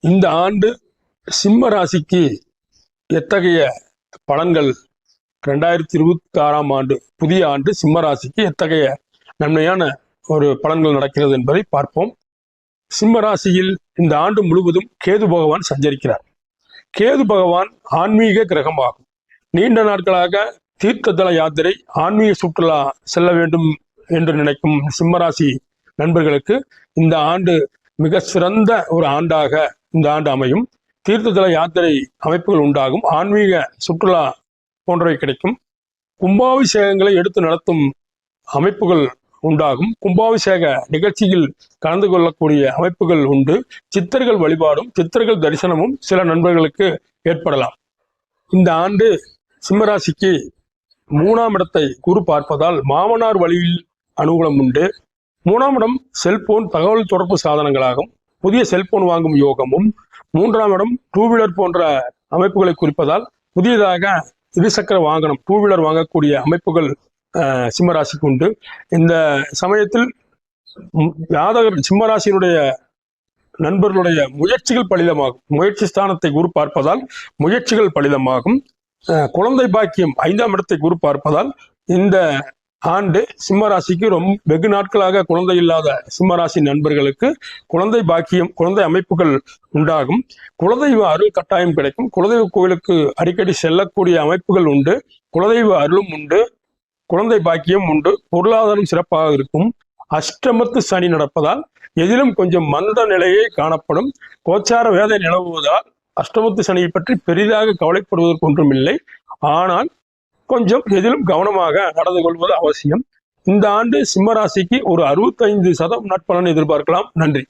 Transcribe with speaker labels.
Speaker 1: இந்த ஆண்டு சிம்ம ராசிக்கு எத்தகைய பலன்கள் 2026ஆம் ஆண்டு புதிய ஆண்டு சிம்ம ராசிக்கு எத்தகைய நன்மையான ஒரு பலன்கள் நடக்கிறது என்பதை பார்ப்போம். சிம்ம ராசியில் இந்த ஆண்டு முழுவதும் கேது பகவான் சஞ்சரிக்கிறார். கேது பகவான் ஆன்மீக கிரகமாகும். நீண்ட நாட்களாக தீர்த்ததல யாத்திரை, ஆன்மீக சுற்றுலா செல்ல வேண்டும் என்று நினைக்கும் சிம்மராசி நண்பர்களுக்கு இந்த ஆண்டு மிக சிறந்த ஒரு ஆண்டாக இந்த ஆண்டு அமையும். தீர்த்ததல யாத்திரை அமைப்புகள் உண்டாகும். ஆன்மீக சுற்றுலா போன்றவை கிடைக்கும். கும்பாபிஷேகங்களை எடுத்து நடத்தும் அமைப்புகள் உண்டாகும். கும்பாபிஷேக நிகழ்ச்சியில் கலந்து கொள்ளக்கூடிய அமைப்புகள் உண்டு. சித்தர்கள் வழிபாடும் சித்தர்கள் தரிசனமும் சில நண்பர்களுக்கு ஏற்படலாம். இந்த ஆண்டு சிம்மராசிக்கு 3ஆம் இடத்தை குரு பார்ப்பதால் மாமனார் வழியில் அனுகூலம் உண்டு. 3ஆம் இடம் செல்போன் தகவல் தொடர்பு சாதனங்களாகும். புதிய செல்போன் வாங்கும் யோகமும், 3ஆம் இடம் டூ வீலர் போன்ற அமைப்புகளை குறிப்பதால் புதியதாக இருசக்கர வாகனம் டூ வீலர் வாங்கக்கூடிய அமைப்புகள் சிம்மராசிக்கு உண்டு. இந்த சமயத்தில் ஜாதகர் சிம்மராசியினுடைய நண்பர்களுடைய முயற்சிகள் பலிதமாகும். முயற்சி ஸ்தானத்தை குரு பார்ப்பதால் முயற்சிகள் பலிதமாகும். குழந்தை பாக்கியம் 5ஆம் இடத்தை குரு பார்ப்பதால் இந்த ஆண்டு சிம்மராசிக்கு வெகு நாட்களாக குழந்தை இல்லாத சிம்மராசி நண்பர்களுக்கு குழந்தை பாக்கியம், குழந்தை அமைப்புகள் உண்டாகும். குலதெய்வ அருள் கட்டாயம் கிடைக்கும். குலதெய்வ கோயிலுக்கு அடிக்கடி செல்லக்கூடிய அமைப்புகள் உண்டு. குலதெய்வ அருளும் உண்டு. குழந்தை பாக்கியம் உண்டு. பொருளாதாரம் சிறப்பாக இருக்கும். அஷ்டமத்து சனி நடப்பதால் எதிலும் கொஞ்சம் மந்த நிலையே காணப்படும். கோச்சார வேதை நிலவுவதால் அஷ்டமத்து சனியை பற்றி பெரிதாக கவலைப்படுவதற்கு ஒன்றும் இல்லை. ஆனால் கொஞ்சம் எதிலும் கவனமாக நடந்து கொள்வது அவசியம். இந்த ஆண்டு சிம்மராசிக்கு ஒரு 65% நட்பலன் எதிர்பார்க்கலாம். நன்றி.